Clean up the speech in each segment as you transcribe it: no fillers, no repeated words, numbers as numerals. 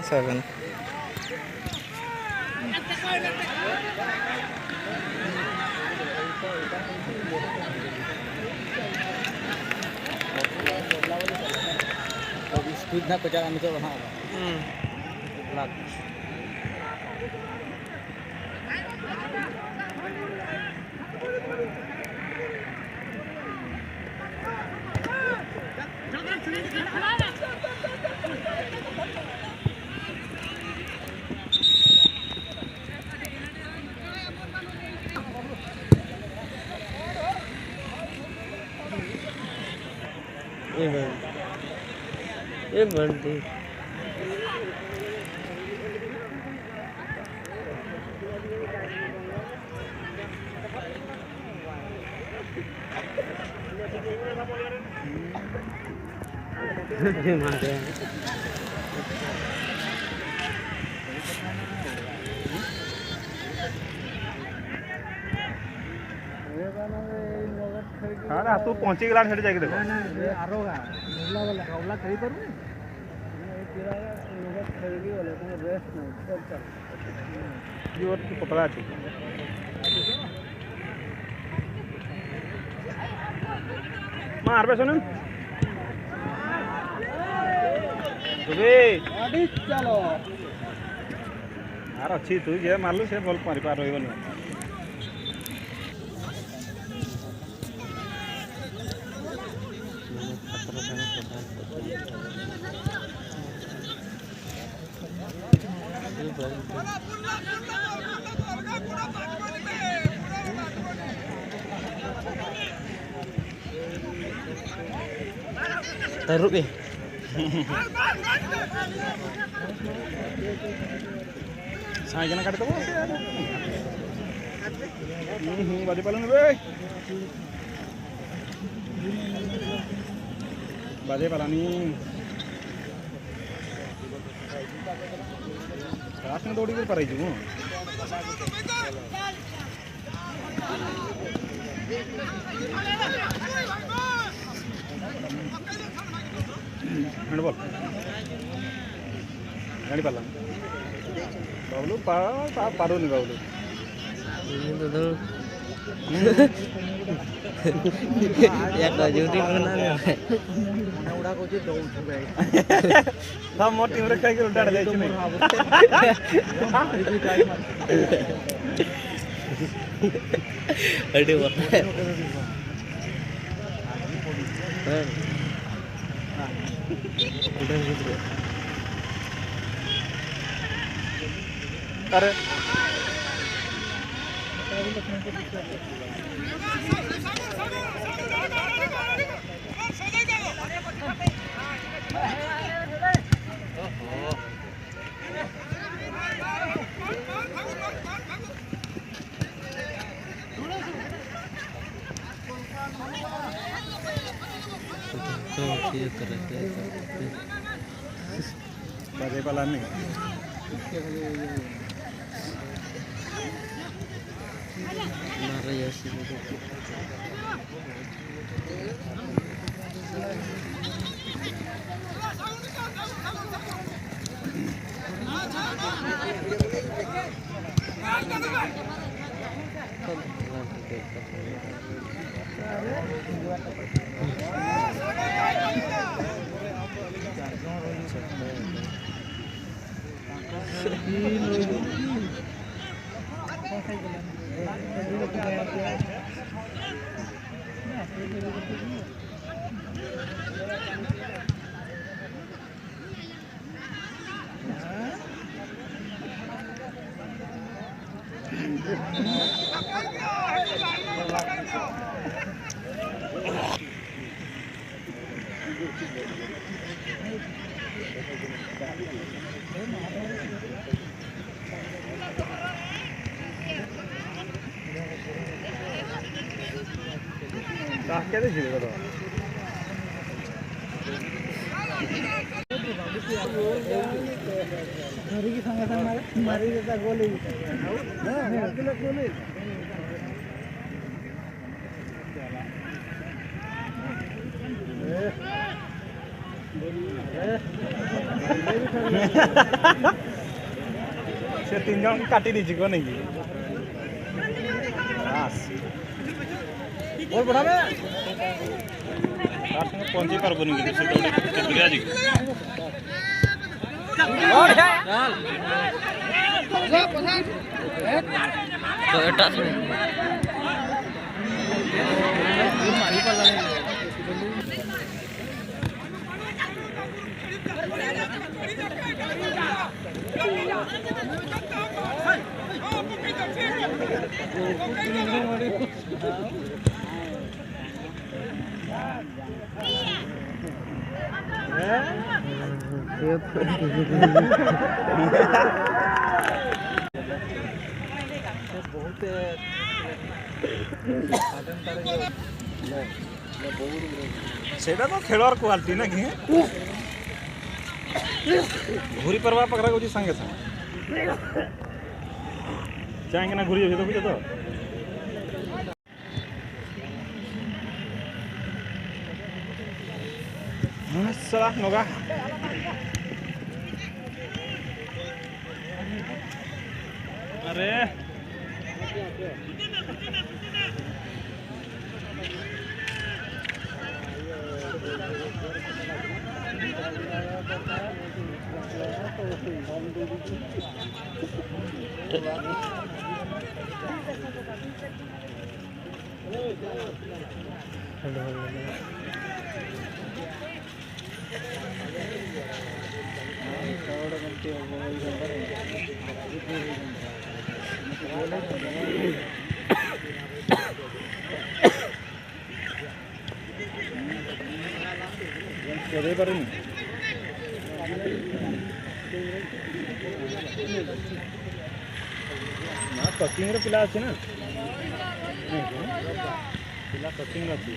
Seven. Speed nak kerja kami tu lah. Lag. ये बनती मारे हाँ तू पहुंची गला छड़ जाके देखो आरोगा मुल्ला वाला रावला खरी पर नहीं तेरा नगद खरीदी वाले तो रेस्ट नहीं चल चल ये और पकड़ा थी मार पे सुन तुबे गाड़ी चलो यार अच्छी तू जे मारलु से बॉल मारी पार होइबो नहीं Taruh ya. Saya kena kata apa? Baju paling lebih. Baju paling ni. Rasanya थोड़ी देर पर ही जूँ. Mana bol? Gani palang. Baulu paru ni baulu. Ini tuh. Ya kau jadi mana ni? उड़ा को जे दो छुबे हम मोटी उम्र खाई के उल्टा जाए चुने अरे वाह अरे Baju palan ni. Marah ya sih. Dah kaya sih itu. हरी की संगत मारी देता गोली हां अकेले गोली से 3 जन काटी दीजिए को नहीं बस बोल बड़ा में आप पहुंचे पर बनेंगे जैसे दौड़े के दुनिया जी और है तो एटस में मारी पाला सेटा तो खेलवार क्वालिटी ना कि घुरी परवा पकड़ा को जी संगे संग चाहेंगे ना घुरी तो कुछ तो salah noga अरे ଚଲେଇ ପାରୁନି ନା କୋଚିଂରେ ପିଲା ଅଛି ନା ପିଲା କୋଚିଂ ଅଛି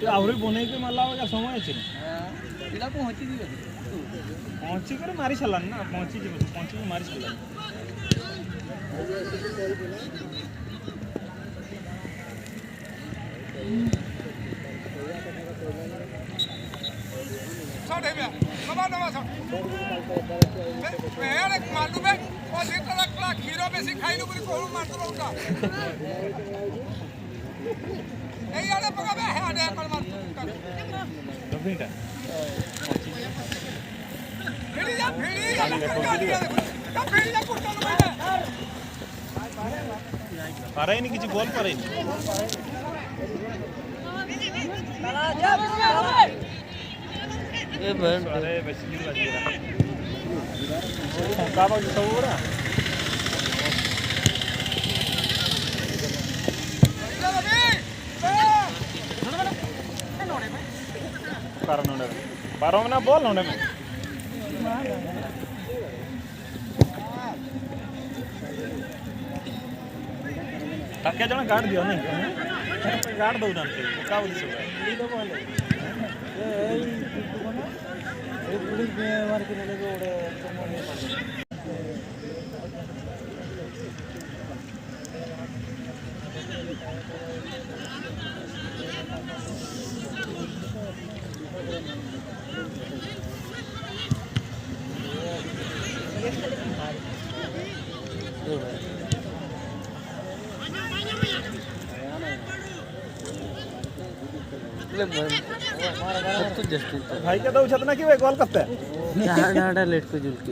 ଆହୁରି ବନେଇକି ମାରିଲା ବେଳା ସମୟ ଅଛି ପିଲା ପହଞ୍ଚିକରି ମାରି ସାରିଲାନି ନା ପହଞ୍ଚିକି ମାରି ସାରିଲାନି କ୍ଷୀର ବେଶୀ ଖାଇଲୁ ବୋଲି କହୁ ମାରୁଥିଲା এইয়ালে পকাবে হেডে কলমার ডবিটা ভিড়ি যা ভিড়ি যা কুড়তাল বাইরে পারাইনি কিছু বল পারাইনি চলা যা ए बहन अरे बस की बात है का बात सब हो रहा पारो ना बोल नोडे में ताके जण गाड़ दियो नहीं गाड़ दो जान के का बोली सब ई तो बोले ए पुलिस मार के ले गए ओडे भाई क्या दो छतना की वे कॉल करते हैं डाडा लेट को जुल के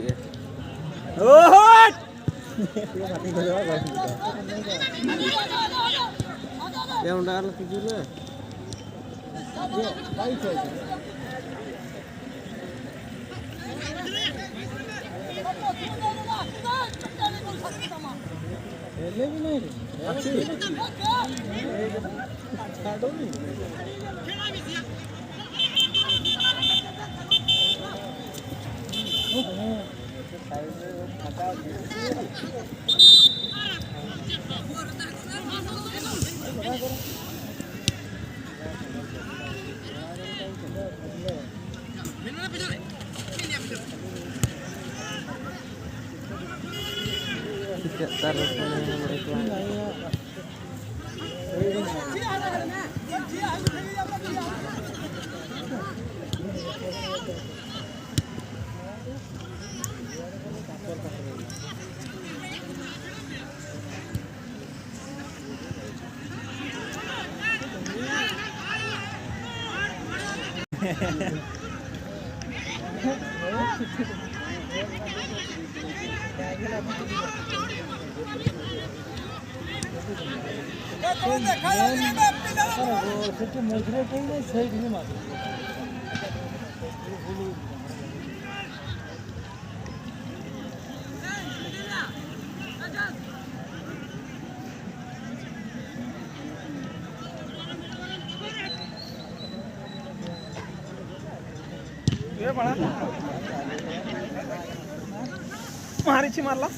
ओहो क्या डाल के जुल ले भी नहीं अच्छी छाड़ो नहीं taruh कौन देखा यार ये मैं अपनी जगह ସେଠି ମଝିରେ କହିଲେ ସେଇଠି ହିଁ ମାରୁ ये बड़ा मारीची मारला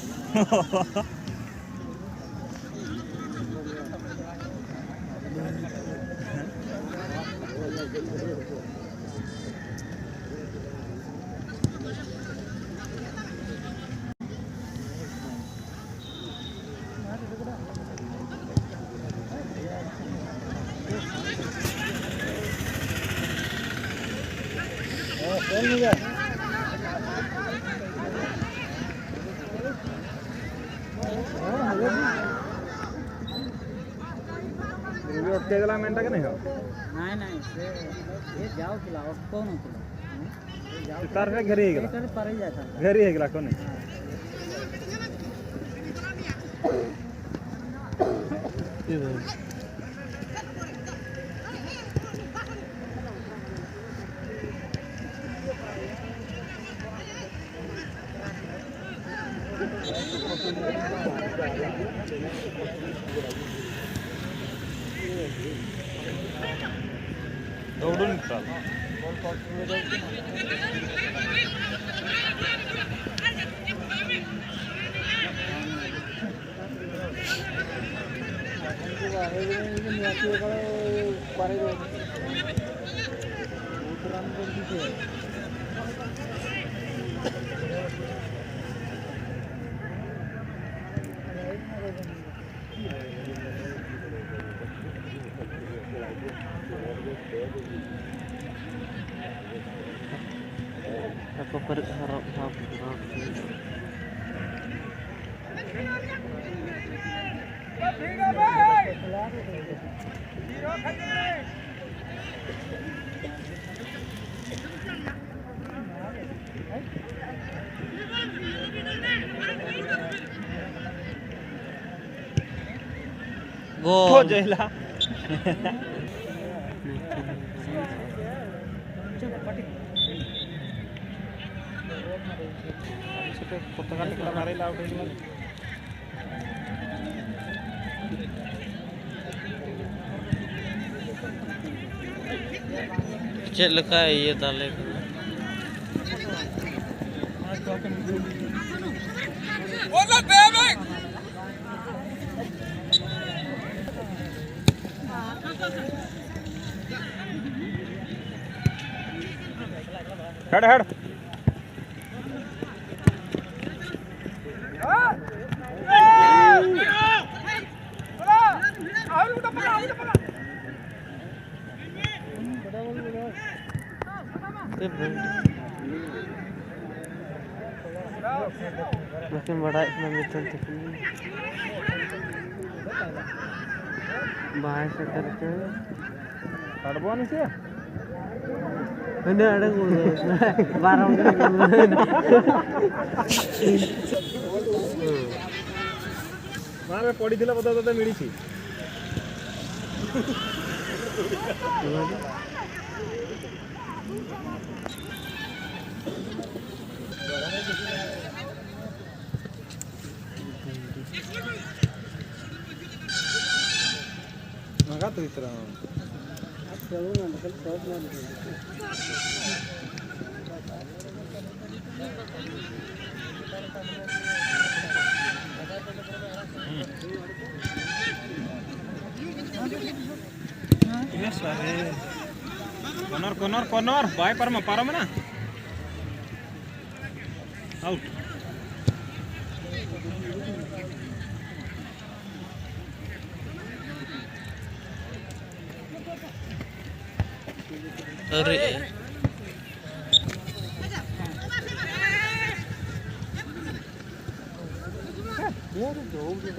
ଅଟକେଇ ଦେଲା ମେଣ୍ଟା କି ନାହିଁ ନାଇଁ ନାଇଁ ସେ ଯାଉଥିଲା ଅଟକଉନଥିଲା ତାର ଘେରି ହେଇଗଲା ପାରି ଯାଇଥାନ୍ତା ଘେରି ହେଇଗଲା କୋନି ये भाई दौड़ून चाल aku berharap ठीक है भाई हीरो खड़े हो जाइला पतंगा मारेला आउट चल का ये डाले बोला बेबे हेड हेड ये भाई लेकिन बड़ा इतना मित्र तक नहीं बाहर से करके हड़बोनी से मैंने अड़क बोल 12 मारे पड़ी थिला पता तते मिली छी मगा तो इतना चलो ना निकल शॉट ना निकल Yes, corner, baik para mana? Out. अरे यार जो भी